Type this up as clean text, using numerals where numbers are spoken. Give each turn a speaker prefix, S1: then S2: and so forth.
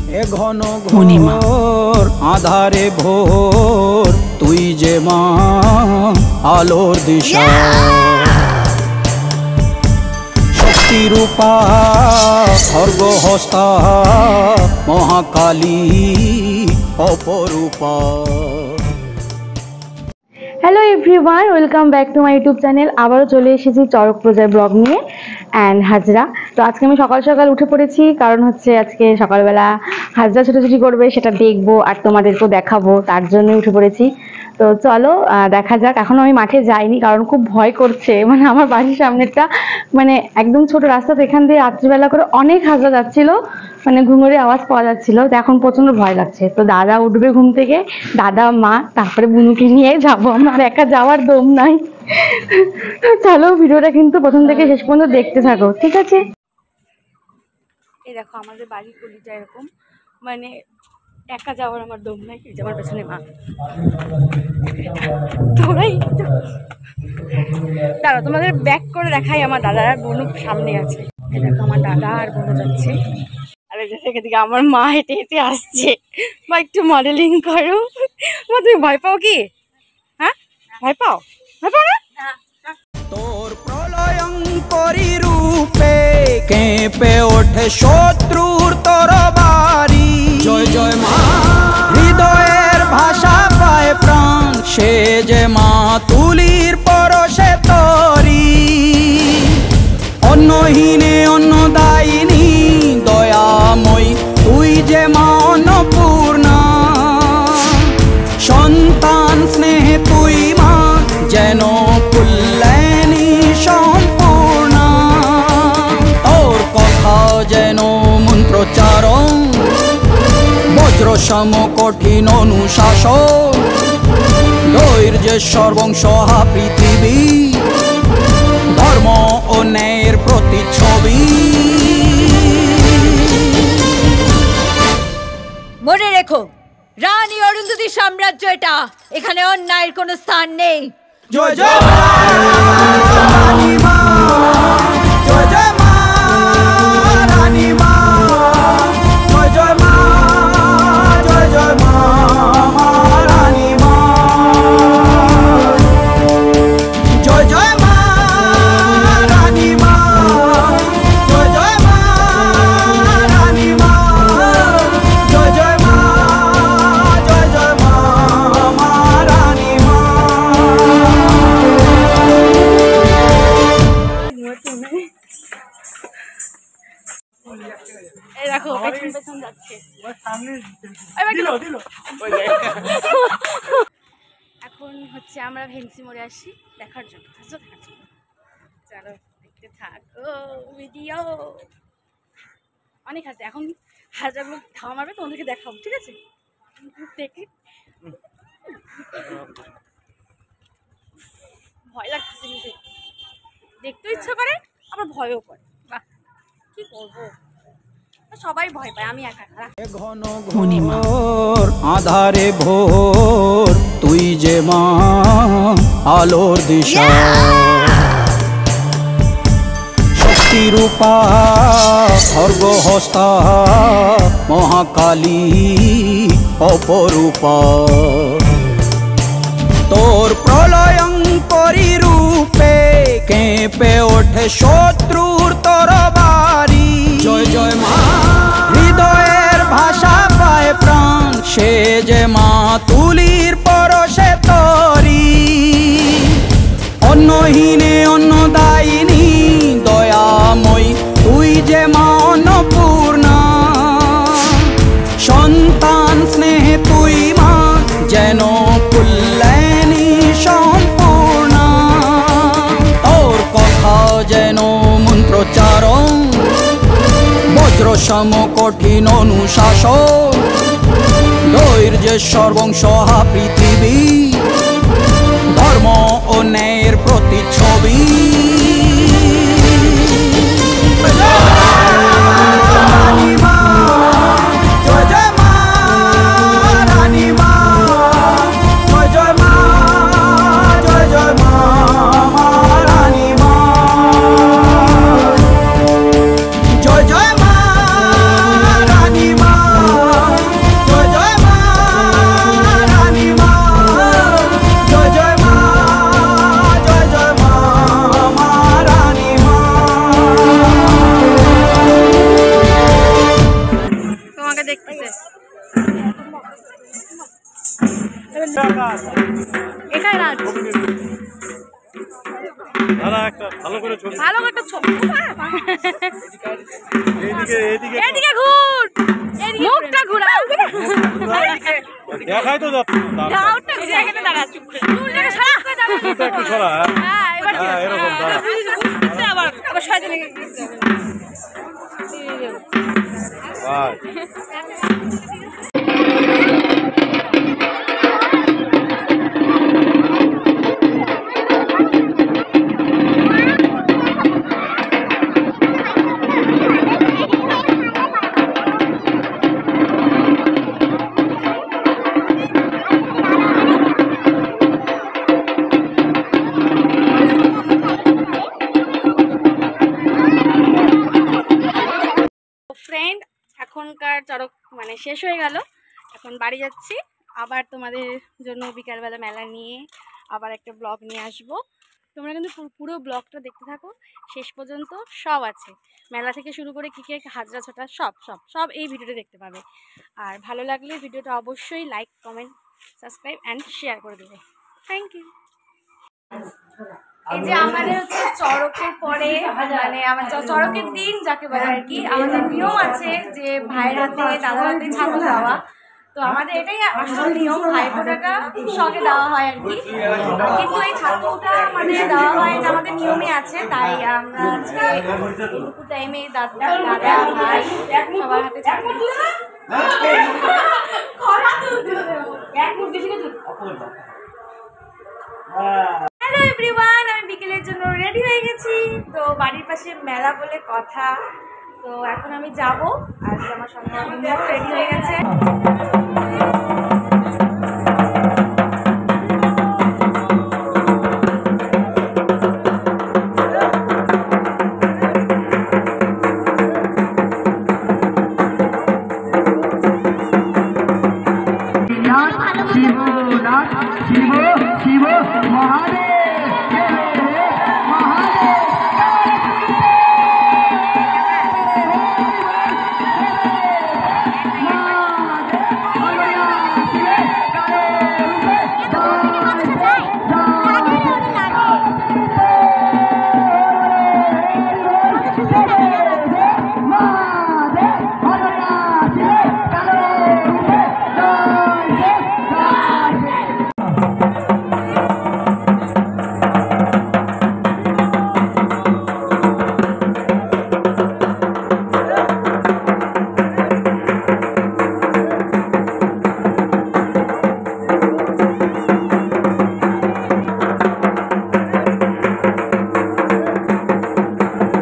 S1: এ ঘন ঘোর আধারে ভোর তুই যে মা আলোর দিশা শক্তি রূপা খর্গহস্তা মহাকালী অপরূপা।
S2: Hello everyone, welcome back to my YouTube channel. আবারও চলে এসেছি চড়ক পূজার ব্লগ নিয়ে অ্যান্ড হাজরা। তো আজকে আমি সকাল সকাল উঠে পড়েছি, কারণ হচ্ছে আজকে সকালবেলা হাজরা ছোটাছুটি করবে, সেটা দেখবো আর তোমাদেরকেও দেখাবো, তার জন্যই উঠে পড়েছি। তো চলো দেখা যাক। এখনো আমি মাঠে যাইনি কারণ খুব ভয় করছে, মানে আমার বাড়ির সামনেরটা মানে একদম ছোট রাস্তা, তো এখান দিয়ে রাত্রিবেলা করে অনেক হাজরা যাচ্ছিল, মানে ঘুঙুরের আওয়াজ পাওয়া যাচ্ছিল। তো এখন প্রচন্ড ভয় লাগছে। তো দাদা উঠবে ঘুম থেকে, দাদা মা তারপরে বুনুকে নিয়ে যাবো, আমার একা যাওয়ার দম নাই। চলো ভিডিওটা কিন্তু প্রথম থেকে শেষ পর্যন্ত দেখতে থাকো, ঠিক আছে? এই দেখো আমাদের বাড়ির গলিটা এরকম, মানে একা যাওয়ার আমার দম নাই। এই যে আমার পেছনে মা, তোরাই দাঁড়াও তোমাদের ব্যাক করে দেখাই। আমার দাদা আর বোনু সামনে আছে, এই দেখো আমার দাদা আর বোনু যাচ্ছে, আর এদিকে আমার মা হেঁটে হেঁটে আসছে। বা একটু মডেলিং করো। মা তুমি ভয় পাও কি? হ্যাঁ ভয় পাও? ভয় পাও না?
S1: তোর প্রলয়ঙ্করী রূপে কেঁপে ওঠে শত্রুর তরবারি। জয় জয় মা, হৃদয়ের ভাষা পায় প্রাণ, সে যে মা তুলির পরশে তরি। অন্নহীনে অন্নদায়িনী দয়াময়ী, তুই যে মা অন্নপূর্ণা। সন্তান স্নেহে তুই মা যেন কল্যাণী সম্পূর্ণা। তোর কথা যেন মন্ত্রোচ্চারণ, বজ্র সম কঠিন অনুশাসন। ধৈর্যের সর্বংসহা পৃথিবী, ধর্ম ও ন্যায়ের প্রতিচ্ছবি।
S3: মনে রেখো, রানী অরুন্ধতী সাম্রাজ্য এটা, এখানে অন্যায়ের কোনো স্থান নেই।
S1: জয় জয় রানী মা, জয় জয় মা রানী মা, জয় জয় মা, জয় জয় মা রানী মা, জয় জয় মা রানী মা, জয় জয় মা রানী মা, জয় জয় মা, জয় জয় মা রানী মা।
S2: এই দেখো পেছন পেছন যাচ্ছে। এখন হচ্ছে আমরা ভেন্সি মোড়ে আসি দেখার জন্য, চলো দেখতে থাকো ভিডিও। অনেক আছে, এখন হাজারগুলো ধাওয়া মারবে, তোমাদেরকে দেখাবো, ঠিক আছে? দেখে ভয় লাগতেছে, কিন্তু দেখতেও ইচ্ছা করে আবার ভয়ও করে। বাহ, কি করবো, সবাই ভয় পায়, আমি একা একা।
S1: ঘন ঘোর আধারে ভোর তুই যে মা আলোর দিশা। শক্তি রূপা খর্গহস্তা মহাকালী অপরূপা। তোর প্রলয়ঙ্করী রূপে কেঁপে ওঠে শত্রুর তরবারি। জয় জয় মা, হৃদয়ের ভাষা পায় প্রাণ, সে যে মা তুলির পরশে তরি। অন্নহীনে অন্নদায়িনী দয়াময়ী, তুই যে মা অন্নপূর্ণা। সন্তান স্নেহে তুই মা যেন কল্যাণী সম্পূর্ণা। তোর কথা যেন মন্ত্রোচ্চারণ, বজ্র সম কঠিন অনুশাসন। ধৈর্যের সর্বংসহা পৃথিবী, ধর্ম ও ন্যায়ের প্রতিচ্ছবি। রানী মা, জয় জয় মা রানী মা, জয় জয় মা, জয় জয় মা রানী মা, জয় জয় মা রানী মা,
S2: এখানে নাচ
S4: ভালো করে ছবি
S2: ভালো একটা ছবি
S4: এদিকে
S2: এদিকে ঘুর মুখটা ঘুরাও
S4: দেখাই তো যাচ্ছে
S2: গাউটা জায়গাতে দাঁড়া চুপ করে চুলটাকে সারা করে দাঁড়া
S4: একটু ছড়া
S2: হ্যাঁ এবার
S4: হ্যাঁ এরকম দাঁড়া
S2: আবার আবার সাইডে লেগে
S4: ভাই
S2: ফ্রেন্ড এখনকার চড়ক মানে শেষ হয়ে গেল, এখন বাড়ি যাচ্ছি। আবার তোমাদের জন্য বিকালবেলা মেলা নিয়ে আবার একটা ব্লগ নিয়ে আসব। তোমরা কিন্তু পুরো ব্লগটা দেখতে থাকো, শেষ পর্যন্ত সব আছে, মেলা থেকে শুরু করে কী কী হাজরা ছোটা সব সব সব এই ভিডিওটা দেখতে পাবে। আর ভালো লাগলে ভিডিওটা অবশ্যই like comment subscribe and share করে দেবে। Thank you. এই যে আমাদের হচ্ছে চড়কের পরে মানে আমার চড়কের দিন যাকে বলে আর কি, আমাদের নিয়ম আছে যে ভাইয়ের হাতে দাদার হাতে ছাগল দেওয়া। তো আমাদের এটাই আসল নিয়ম, ভাইফোঁটাটা সঙ্গে দেওয়া হয় আর কি, কিন্তু এই ছাগলটা আমাদের দেওয়া হয় না, আমাদের নিয়মে আছে। তাই আমরা আজকে এইটুকু টাইমে দাদা ভাই সবার হাতে ছাগল হ্যালো এভরিওয়ান, আমি বিকেলের জন্য রেডি হয়ে গেছি। তো বাড়ির পাশে মেলা বলে কথা, তো এখন আমি যাব। আর আমার সঙ্গে রেডি হয়ে গেছে।
S1: শিব